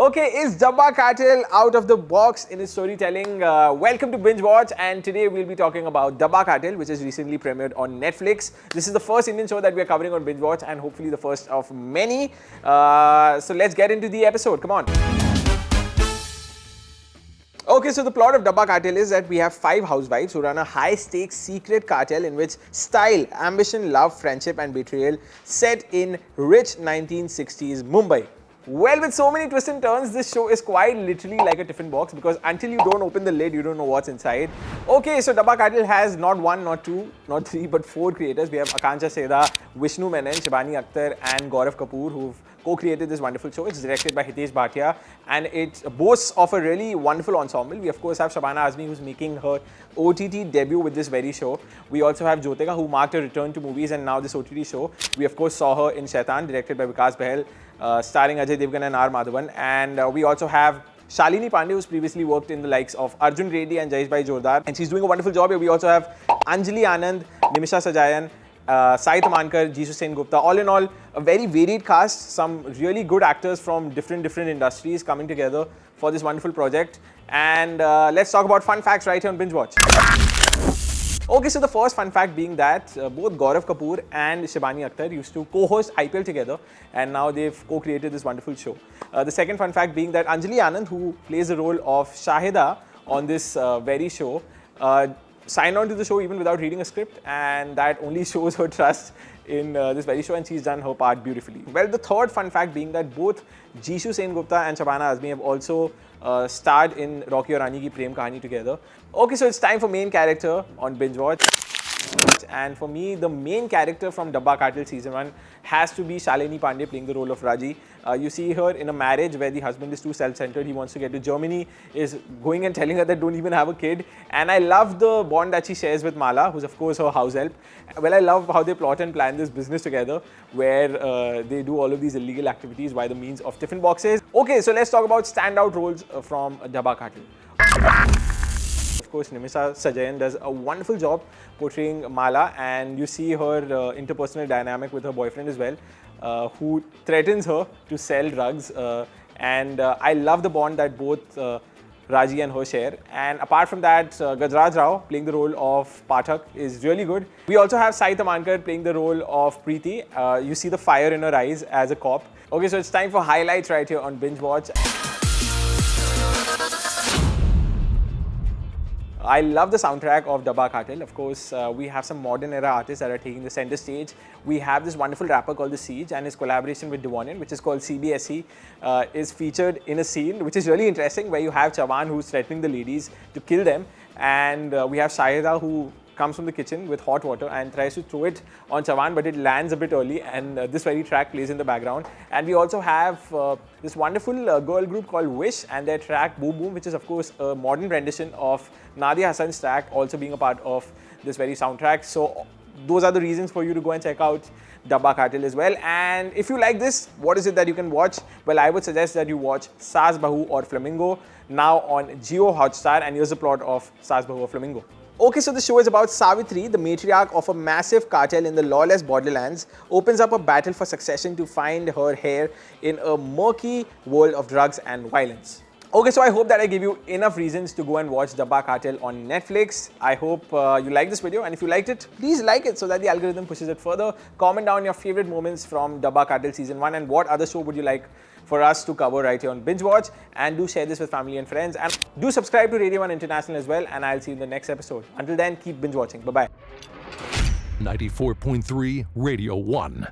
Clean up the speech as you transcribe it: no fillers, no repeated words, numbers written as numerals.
Okay, is Dabba Cartel out of the box in its storytelling? Welcome to Binge Watch, and today we'll be talking about Dabba Cartel, which has recently premiered on Netflix. This is the first Indian show that we are covering on Binge Watch, and hopefully the first of many. So let's get into the episode. Come on. Okay, so the plot of Dabba Cartel is that we have 5 housewives who run a high-stakes secret cartel in which style, ambition, love, friendship and betrayal set in rich 1960s Mumbai. Well, with so many twists and turns, this show is quite literally like a tiffin box because until you don't open the lid, you don't know what's inside. Okay, so Dabba Cartel has not 1, not 2, not 3, but 4 creators. We have Akanksha Seda, Vishnu Menon, Shibani Akhtar and Gaurav Kapoor, who've co-created this wonderful show. It's directed by Hitesh Bhatia and it boasts of a really wonderful ensemble. We of course have Shabana Azmi, who's making her OTT debut with this very show. We also have Jyotika, who marked her return to movies and now this OTT show. We of course saw her in Shaitan, directed by Vikas Behel, starring Ajay Devgan and R. Madhavan. And we also have Shalini Pandey, who's previously worked in the likes of Arjun Reddy and Jayesh Bhai Jordar, and she's doing a wonderful job here. We also have Anjali Anand, Nimisha Sajayan, Sai Tamankar, Jisoo Sen Gupta. All in all, a very varied cast, some really good actors from different industries coming together for this wonderful project. And let's talk about fun facts right here on Binge Watch. Okay, so the first fun fact being that both Gaurav Kapoor and Shibani Akhtar used to co-host IPL together, and now they've co-created this wonderful show. The second fun fact being that Anjali Anand, who plays the role of Shahida on this very show, signed on to the show even without reading a script, and that only shows her trust in this very show, and she's done her part beautifully. Well, the third fun fact being that both Jisoo Sen Gupta and Shabana Azmi have also starred in Rocky Aur Rani Ki Prem Kahani together. Okay, so it's time for main character on Binge Watch. And for me, the main character from Dabba Cartel Season 1 has to be Shalini Pandey playing the role of Raji. You see her in a marriage where the husband is too self-centered. He wants to get to Germany, is going and telling her that don't even have a kid. And I love the bond that she shares with Mala, who's of course her house help. Well, I love how they plot and plan this business together where they do all of these illegal activities by the means of tiffin boxes. Okay, so let's talk about standout roles from Dabba Cartel. Of course, Nimisha Sajayan does a wonderful job portraying Mala, and you see her interpersonal dynamic with her boyfriend as well, who threatens her to sell drugs. And I love the bond that both Raji and her share. And apart from that, Gajraj Rao playing the role of Pathak is really good. We also have Sai Tamankar playing the role of Preeti. You see the fire in her eyes as a cop. Okay, so it's time for highlights right here on Binge Watch. I love the soundtrack of Dabba Cartel. Of course, we have some modern era artists that are taking the center stage. We have this wonderful rapper called The Siege, and his collaboration with Devonian, which is called CBSE, is featured in a scene which is really interesting, where you have Chavan, who's threatening the ladies to kill them, and we have Shahida, who comes from the kitchen with hot water and tries to throw it on Chavan, but it lands a bit early, and this very track plays in the background. And we also have this wonderful girl group called Wish and their track Boom Boom, which is of course a modern rendition of Nadia Hassan's track, also being a part of this very soundtrack. So those are the reasons for you to go and check out Dabba Cartel as well. And if you like this, what is it that you can watch? Well, I would suggest that you watch Saas Bahu or Flamingo now on Jio Hotstar, and here's the plot of Saas Bahu or Flamingo. Okay, so the show is about Savitri, the matriarch of a massive cartel in the lawless borderlands, opens up a battle for succession to find her heir in a murky world of drugs and violence. Okay, so I hope that I give you enough reasons to go and watch Dabba Cartel on Netflix. I hope you liked this video, and if you liked it, please like it so that the algorithm pushes it further. Comment down your favorite moments from Dabba Cartel Season 1 and what other show would you like for us to cover right here on Binge Watch, and do share this with family and friends, and do subscribe to Radio 1 International as well, and I'll see you in the next episode. Until then, keep binge watching. Bye-bye. 94.3 Radio 1.